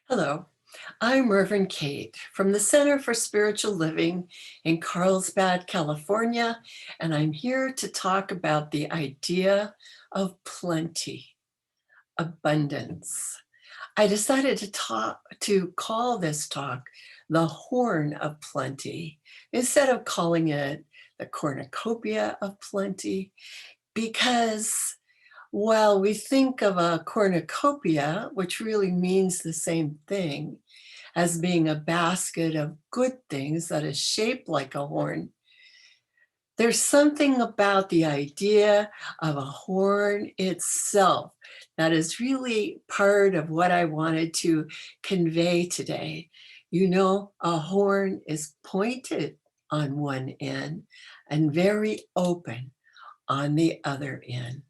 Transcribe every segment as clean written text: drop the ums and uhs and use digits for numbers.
Hello, I'm Reverend Kate from the Center for Spiritual Living in Carlsbad, California, and I'm here to talk about the idea of plenty, abundance. I decided to call this talk the Horn of Plenty instead of calling it the cornucopia of plenty, because while we think of a cornucopia, which really means the same thing, as being a basket of good things that is shaped like a horn, there's something about the idea of a horn itself that is really part of what I wanted to convey today. You know, a horn is pointed on one end and very open on the other end.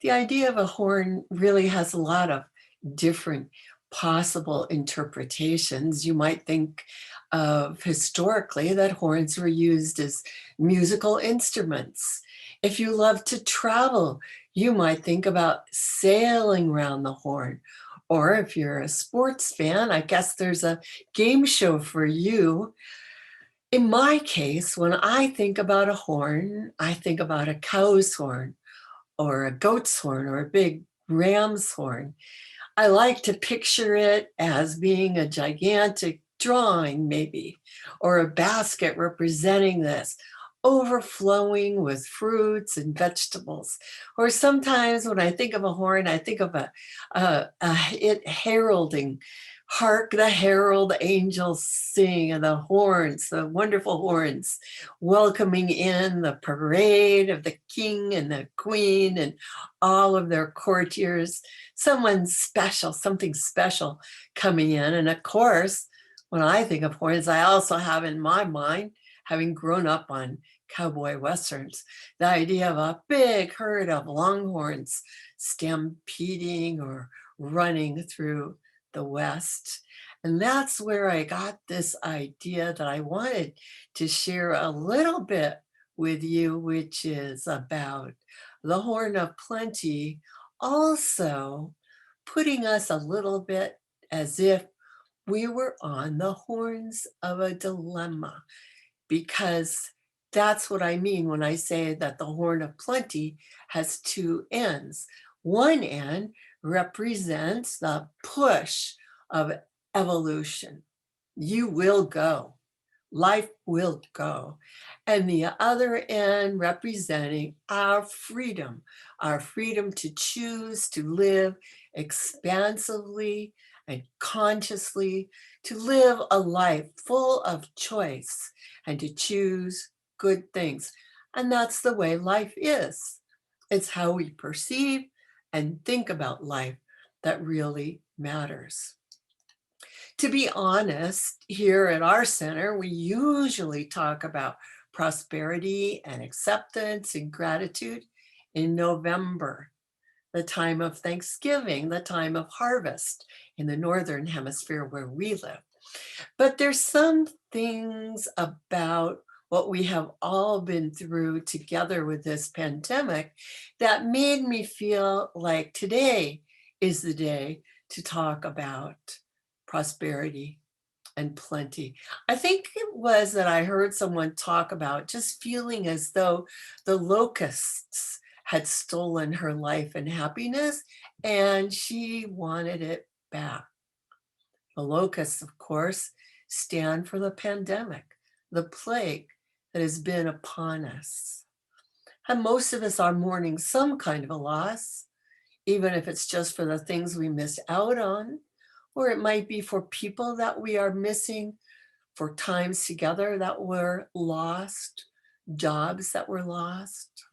The idea of a horn really has a lot of different possible interpretations. You might think of historically that horns were used as musical instruments. If you love to travel, you might think about sailing around the horn. Or if you're a sports fan, I guess there's a game show for you. In my case, when I think about a horn, I think about a cow's horn or a goat's horn or a big ram's horn. I like to picture it as being a gigantic drawing, maybe, or a basket representing this, overflowing with fruits and vegetables. Or sometimes when I think of a horn, I think of it heralding. Hark the herald angels sing, and the horns, the wonderful horns, welcoming in the parade of the king and the queen and all of their courtiers, someone special, something special coming in. And of course, when I think of horns, I also have in my mind, having grown up on cowboy westerns, the idea of a big herd of longhorns stampeding or running through the West. And that's where I got this idea that I wanted to share a little bit with you, which is about the Horn of Plenty, also putting us a little bit as if we were on the horns of a dilemma, because that's what I mean when I say that the Horn of Plenty has two ends. One end represents the push of evolution. You will go. Life will go. And the other end representing our freedom to choose to live expansively and consciously, to live a life full of choice and to choose good things. And that's the way life is. It's how we perceive and think about life that really matters. To be honest, here at our center, we usually talk about prosperity and acceptance and gratitude in November, the time of Thanksgiving, the time of harvest in the Northern Hemisphere where we live. But there's some things about what we have all been through together with this pandemic that made me feel like today is the day to talk about prosperity and plenty. I think it was that I heard someone talk about just feeling as though the locusts had stolen her life and happiness, and she wanted it back. The locusts, of course, stand for the pandemic, the plague that has been upon us. And most of us are mourning some kind of a loss, even if it's just for the things we missed out on, or it might be for people that we are missing, for times together that were lost, jobs that were lost.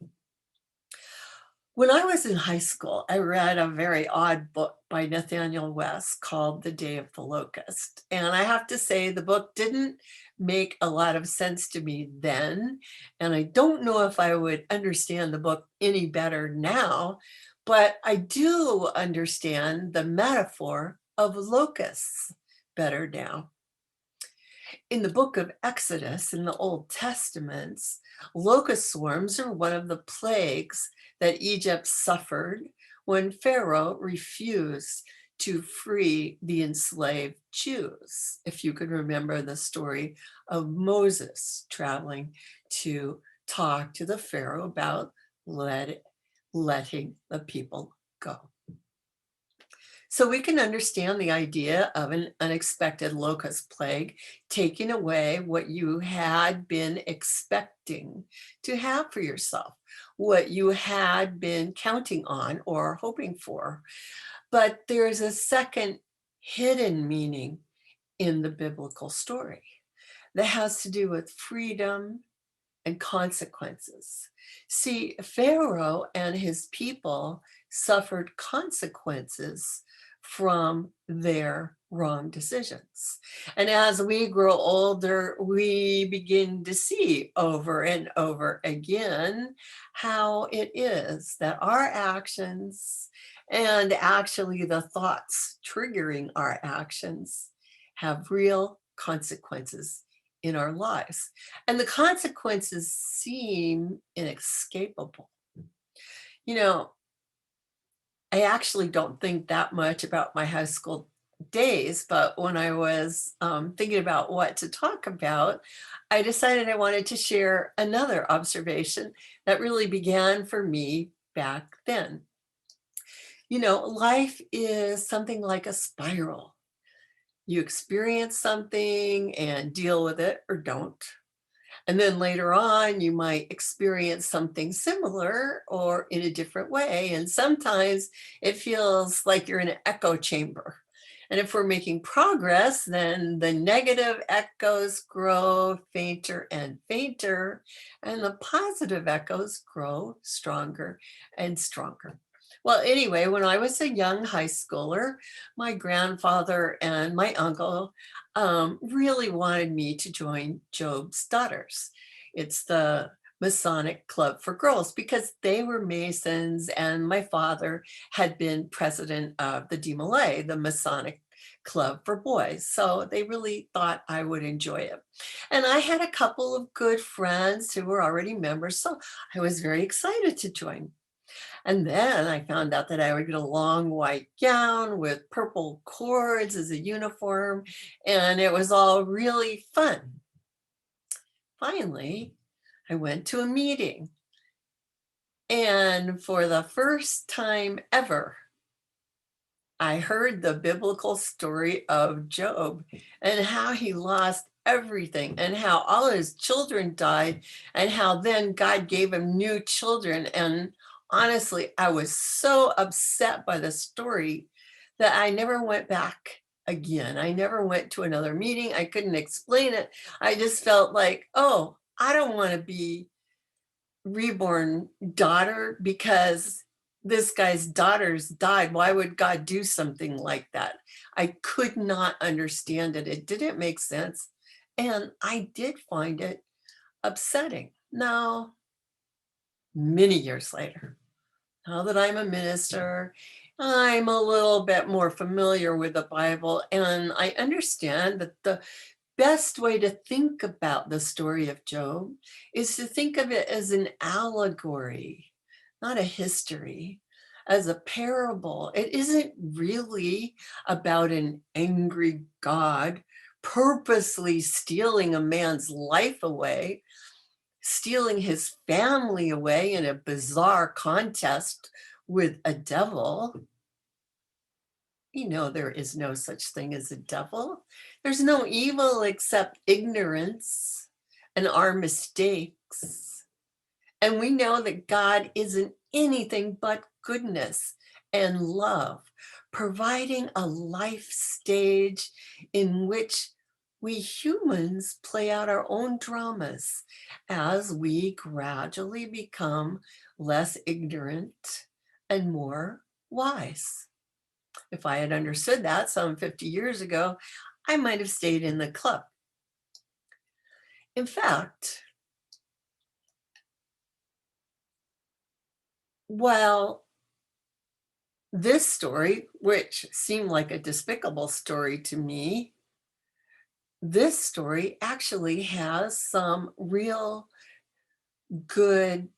When I was in high school, I read a very odd book by Nathaniel West called The Day of the Locust. And I have to say, the book didn't make a lot of sense to me then. And I don't know if I would understand the book any better now, but I do understand the metaphor of locusts better now. In the book of Exodus in the Old Testaments, locust swarms are one of the plagues that Egypt suffered when Pharaoh refused to free the enslaved Jews. If you could remember the story of Moses traveling to talk to the Pharaoh about letting the people go. So we can understand the idea of an unexpected locust plague taking away what you had been expecting to have for yourself, what you had been counting on or hoping for. But there's a second hidden meaning in the biblical story that has to do with freedom and consequences. See, Pharaoh and his people suffered consequences from their wrong decisions. And as we grow older, we begin to see over and over again how it is that our actions and actually the thoughts triggering our actions have real consequences in our lives. And the consequences seem inescapable. You know, I actually don't think that much about my high school days, but when I was thinking about what to talk about, I decided I wanted to share another observation that really began for me back then. You know, life is something like a spiral. You experience something and deal with it or don't. And then later on, you might experience something similar or in a different way. And sometimes it feels like you're in an echo chamber. And if we're making progress, then the negative echoes grow fainter and fainter, and the positive echoes grow stronger and stronger. Well, anyway, when I was a young high schooler, my grandfather and my uncle really wanted me to join Job's Daughters. It's the Masonic Club for girls because they were Masons and my father had been president of the DeMolay, the Masonic Club for boys. So they really thought I would enjoy it. And I had a couple of good friends who were already members, so I was very excited to join. And then I found out that I would get a long white gown with purple cords as a uniform, and it was all really fun. Finally, I went to a meeting, and for the first time ever, I heard the biblical story of Job and how he lost everything and how all his children died and how then God gave him new children. And honestly, I was so upset by the story that I never went back again. I never went to another meeting. I couldn't explain it. I just felt like, oh, I don't want to be reborn daughter because this guy's daughters died. Why would God do something like that? I could not understand it. It didn't make sense. And I did find it upsetting. Now, many years later, now that I'm a minister, I'm a little bit more familiar with the Bible, and I understand that the best way to think about the story of Job is to think of it as an allegory, not a history, as a parable. It isn't really about an angry God purposely stealing a man's life away, stealing his family away in a bizarre contest with a devil. You know, there is no such thing as a devil. There's no evil except ignorance and our mistakes. And we know that God isn't anything but goodness and love, providing a life stage in which we humans play out our own dramas as we gradually become less ignorant and more wise. If I had understood that some 50 years ago, I might have stayed in the club. In fact, while this story, which seemed like a despicable story to me, this story actually has some real good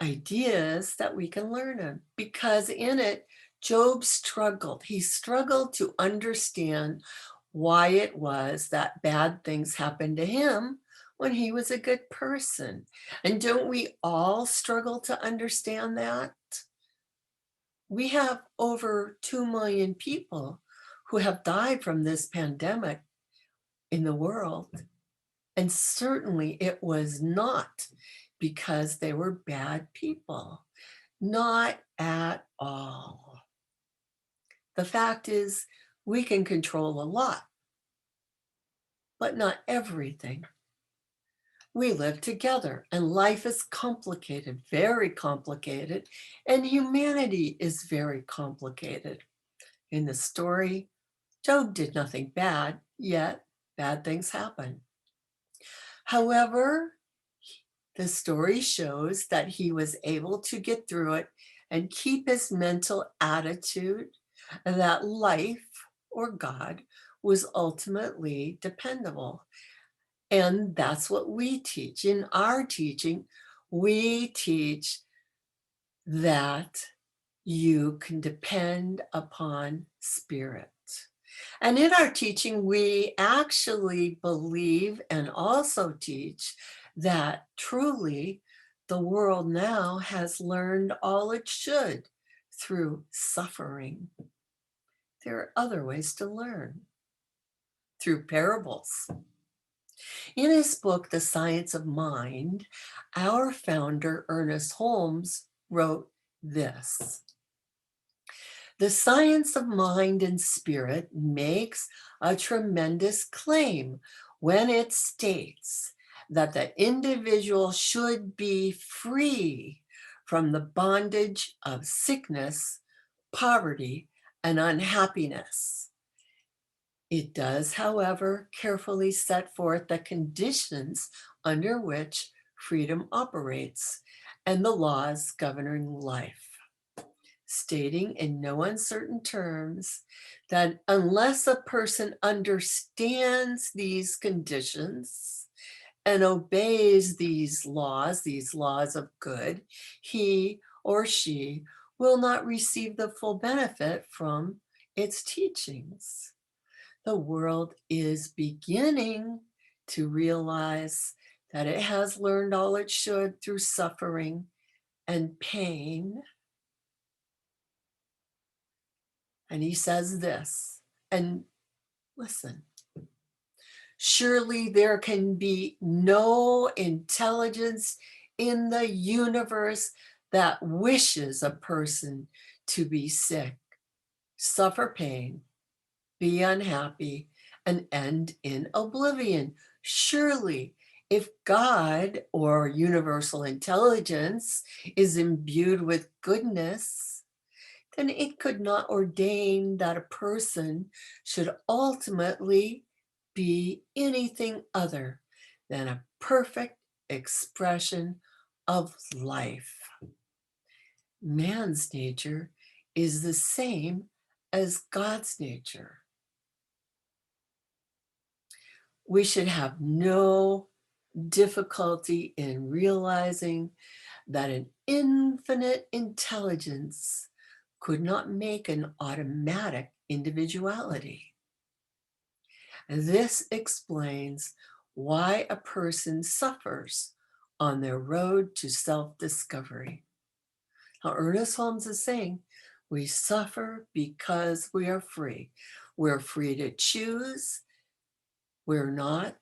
ideas that we can learn of because in it, Job struggled. He struggled to understand why it was that bad things happened to him when he was a good person. And don't we all struggle to understand that? We have over 2 million people who have died from this pandemic in the world. And certainly it was not because they were bad people. Not at all. The fact is, we can control a lot, but not everything. We live together, and life is complicated, very complicated, and humanity is very complicated. In the story, Job did nothing bad, yet bad things happen. However, the story shows that he was able to get through it and keep his mental attitude that life or God was ultimately dependable. And that's what we teach. In our teaching, we teach that you can depend upon spirit. And in our teaching, we actually believe and also teach that truly the world now has learned all it should through suffering. There are other ways to learn through parables. In his book, The Science of Mind, our founder, Ernest Holmes, wrote this: "The science of mind and spirit makes a tremendous claim when it states that the individual should be free from the bondage of sickness, poverty, and unhappiness. It does, however, carefully set forth the conditions under which freedom operates and the laws governing life, stating in no uncertain terms that unless a person understands these conditions and obeys these laws of good, he or she will not receive the full benefit from its teachings. The world is beginning to realize that it has learned all it should through suffering and pain." And he says this, and listen: "Surely there can be no intelligence in the universe that wishes a person to be sick, suffer pain, be unhappy, and end in oblivion. Surely, if God or universal intelligence is imbued with goodness, then it could not ordain that a person should ultimately be anything other than a perfect expression of life. Man's nature is the same as God's nature. We should have no difficulty in realizing that an infinite intelligence could not make an automatic individuality. This explains why a person suffers on their road to self-discovery. Now, Ernest Holmes is saying we suffer because we are free. We're free to choose. We're not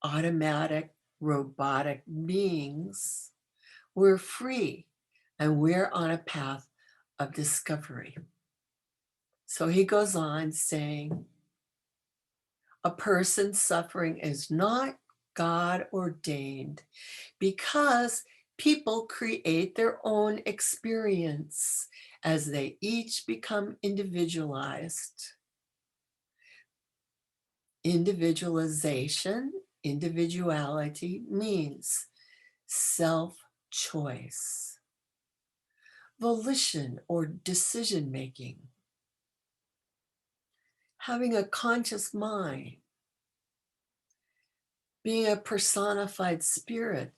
automatic, robotic beings. We're free, and we're on a path of discovery. So he goes on saying, a person suffering is not God ordained because people create their own experience as they each become individualized. Individualization, individuality means self-choice, volition or decision making, having a conscious mind, being a personified spirit,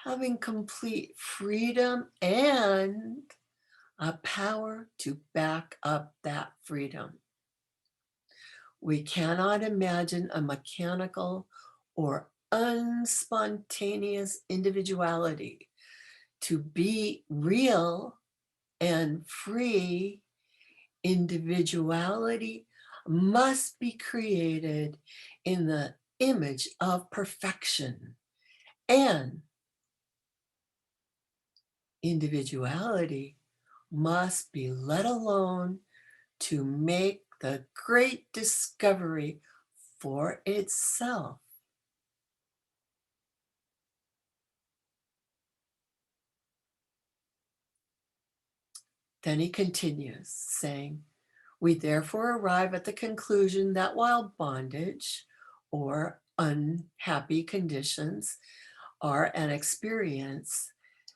having complete freedom and a power to back up that freedom. We cannot imagine a mechanical or unspontaneous individuality. To be real and free, individuality must be created in the image of perfection. And individuality must be let alone to make the great discovery for itself. Then he continues, saying, we therefore arrive at the conclusion that while bondage or unhappy conditions are an experience,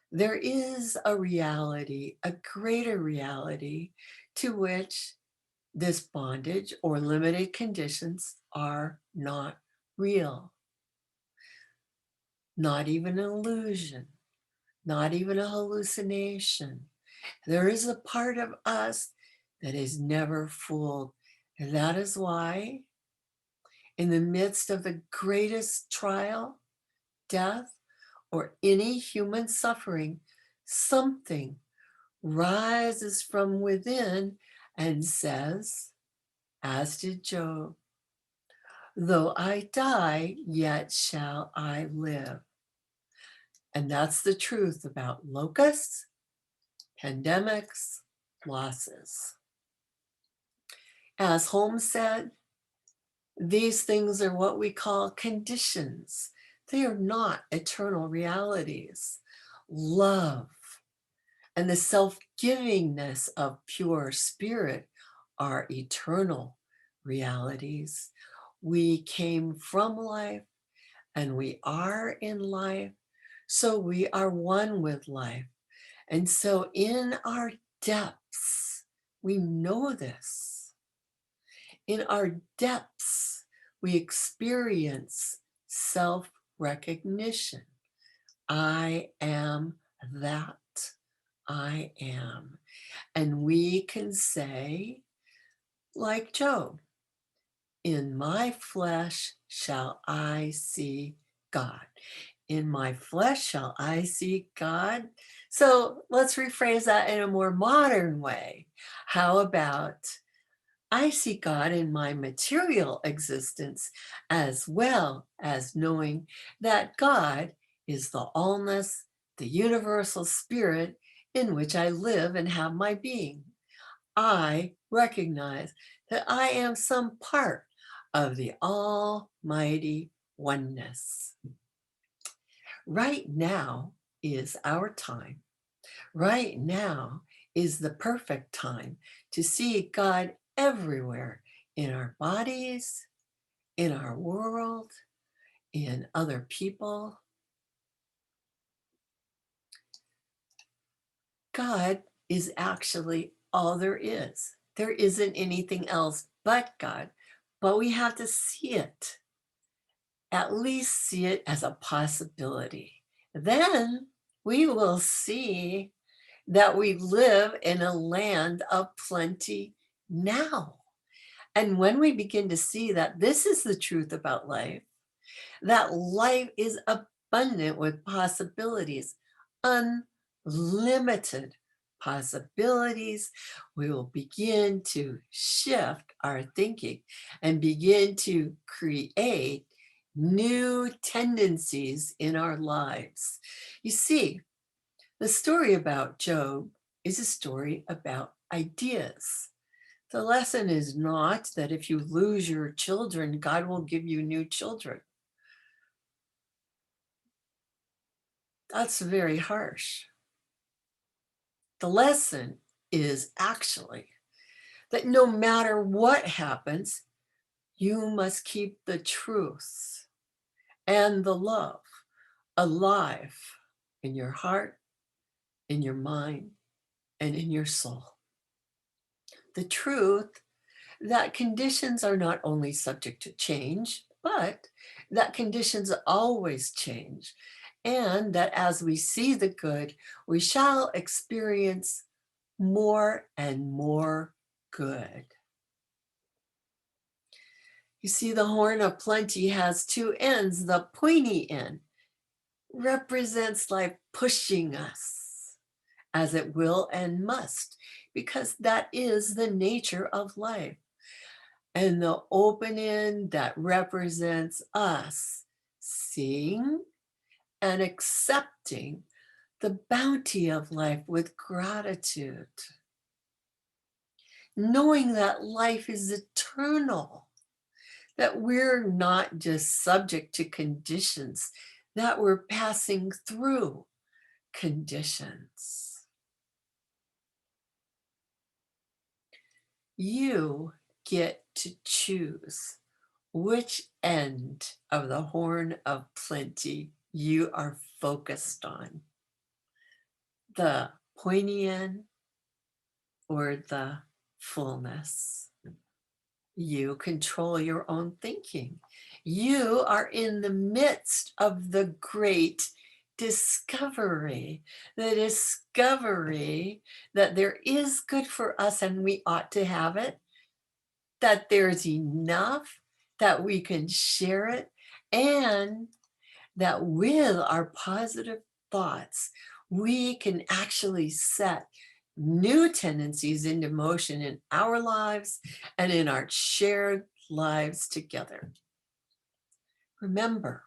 there is a reality, a greater reality, to which this bondage or limited conditions are not real, not even an illusion, not even a hallucination. There is a part of us that is never fooled. And that is why, in the midst of the greatest trial, death, or any human suffering, something rises from within and says, as did Job, though I die, yet shall I live. And that's the truth about locusts, pandemics, losses. As Holmes said, these things are what we call conditions. They are not eternal realities. Love and the self-givingness of pure spirit are eternal realities. We came from life and we are in life, so we are one with life. And so in our depths, we know this. In our depths, we experience self-recognition. I am that I am. And we can say, like Job, in my flesh shall I see God. In my flesh shall I see God. So let's rephrase that in a more modern way. How about, I see God in my material existence, as well as knowing that God is the allness, the universal spirit in which I live and have my being. I recognize that I am some part of the almighty oneness. Right now is our time. Right now is the perfect time to see God everywhere, in our bodies, in our world, in other people. God is actually all there is. There isn't anything else but God, but we have to see it, at least see it as a possibility. Then we will see that we live in a land of plenty now. And when we begin to see that this is the truth about life, that life is abundant with possibilities, unlimited possibilities, we will begin to shift our thinking and begin to create new tendencies in our lives. You see, the story about Job is a story about ideas. The lesson is not that if you lose your children, God will give you new children. That's very harsh. The lesson is actually that no matter what happens, you must keep the truth and the love alive in your heart, in your mind, and in your soul. The truth that conditions are not only subject to change, but that conditions always change. And that as we see the good, we shall experience more and more good. You see, the horn of plenty has two ends. The pointy end represents life pushing us as it will and must, because that is the nature of life. And the open end that represents us seeing and accepting the bounty of life with gratitude, knowing that life is eternal, that we're not just subject to conditions, that we're passing through conditions. You get to choose which end of the horn of plenty you are focused on, the pointy end or the fullness. You control your own thinking. You are in the midst of the great discovery, the discovery that there is good for us and we ought to have it, that there's enough, that we can share it, and that with our positive thoughts, we can actually set new tendencies into motion in our lives and in our shared lives together. Remember,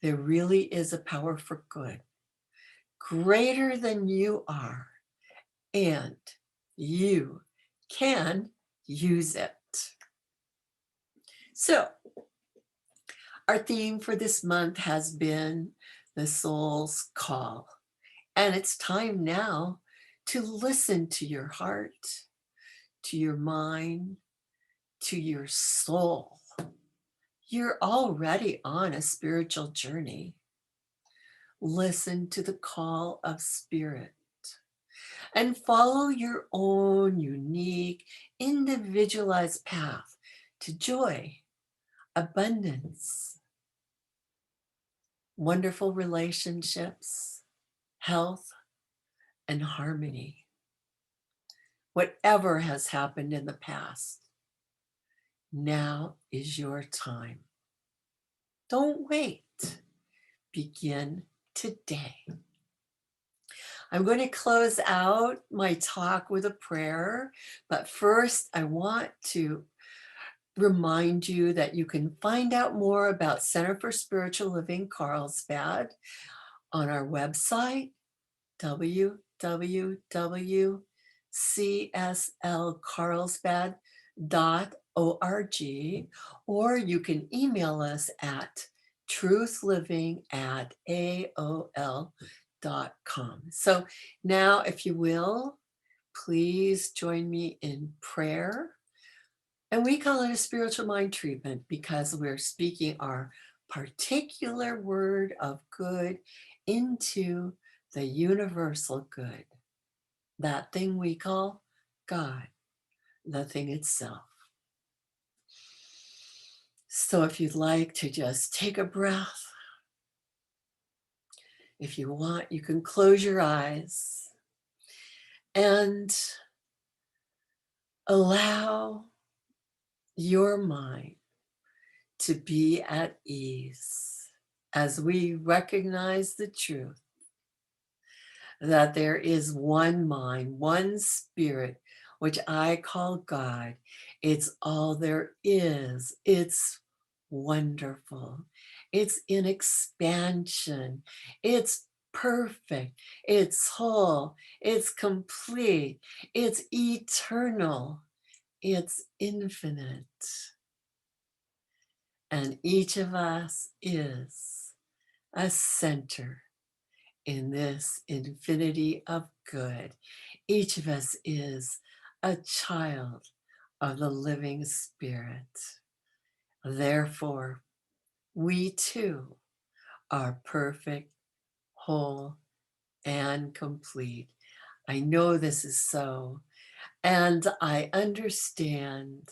there really is a power for good, greater than you are, and you can use it. So, our theme for this month has been the soul's call. And it's time now to listen to your heart, to your mind, to your soul. You're already on a spiritual journey. Listen to the call of spirit and follow your own unique, individualized path to joy, abundance, wonderful relationships, health, and harmony. Whatever has happened in the past, now is your time. Don't wait. Begin today. I'm going to close out my talk with a prayer, but first I want to remind you that you can find out more about Center for Spiritual Living Carlsbad on our website, www.cslcarlsbad.org, or you can email us at truthliving@aol.com. So now, if you will, please join me in prayer. And we call it a spiritual mind treatment because we're speaking our particular word of good into the universal good, that thing we call God, the thing itself. So if you'd like to just take a breath, if you want, you can close your eyes and allow your mind to be at ease as we recognize the truth that there is one mind, one spirit, which I call God. It's all there is. It's wonderful. It's in expansion. It's perfect. It's whole. It's complete. It's eternal. It's infinite. And each of us is a center in this infinity of good. Each of us is a child of the living spirit. Therefore, we too are perfect, whole, and complete. I know this is so, and I understand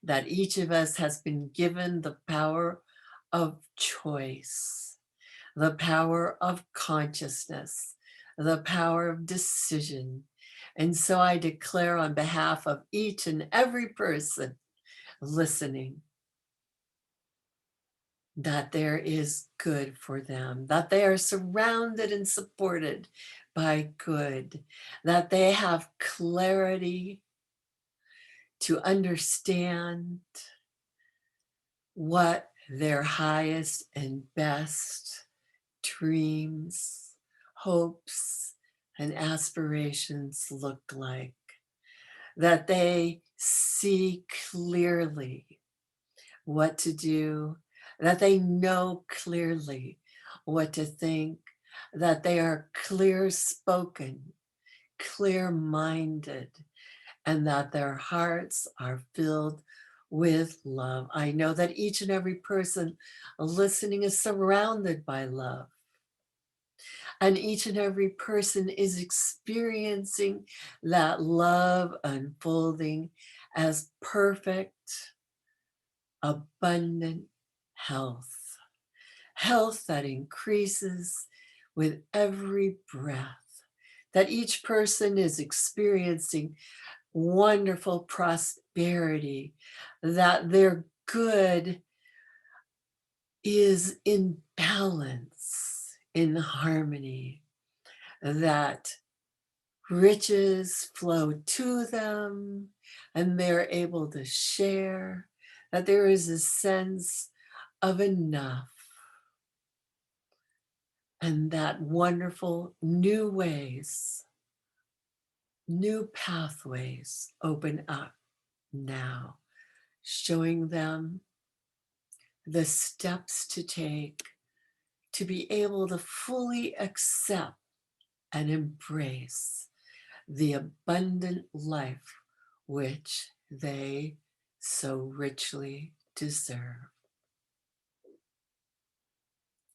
that each of us has been given the power of choice, the power of consciousness, the power of decision, And so I declare on behalf of each and every person listening that there is good for them, that they are surrounded and supported by good, that they have clarity to understand what their highest and best dreams, hopes, and aspirations look like, that they see clearly what to do, that they know clearly what to think, that they are clear spoken, clear minded, and that their hearts are filled with love. I know that each and every person listening is surrounded by love, and each and every person is experiencing that love unfolding as perfect, abundant health, health that increases with every breath, that each person is experiencing wonderful prosperity, that their good is in balance, in harmony, that riches flow to them and they're able to share, that there is a sense of enough, and that wonderful new ways, new pathways open up now, showing them the steps to take to be able to fully accept and embrace the abundant life which they so richly deserve.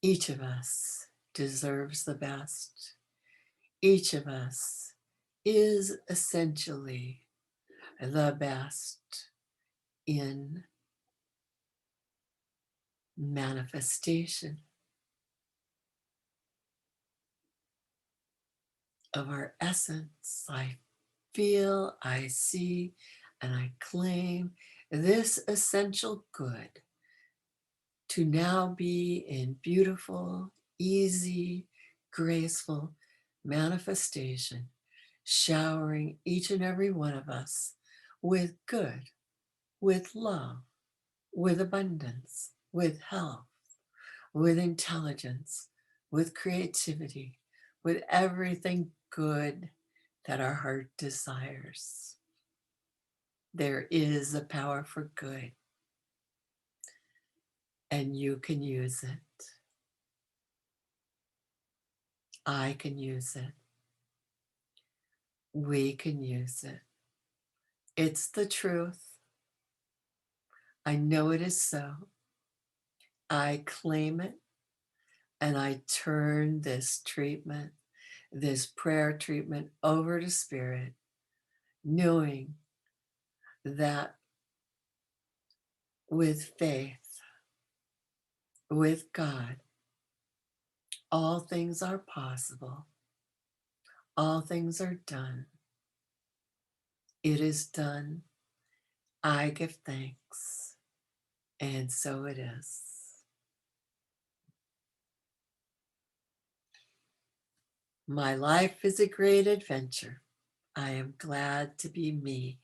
Each of us deserves the best. Each of us is essentially the best in manifestation of our essence. I feel, I see, and I claim this essential good to now be in beautiful, easy, graceful manifestation, showering each and every one of us with good, with love, with abundance, with health, with intelligence, with creativity, with everything good that our heart desires. There is a power for good, and you can use it. I can use it. We can use it. It's the truth. I know it is so. I claim it, and I turn this treatment, this prayer treatment over to Spirit, knowing that with faith, with God, all things are possible. All things are done. It is done. I give thanks. And so it is. My life is a great adventure. I am glad to be me.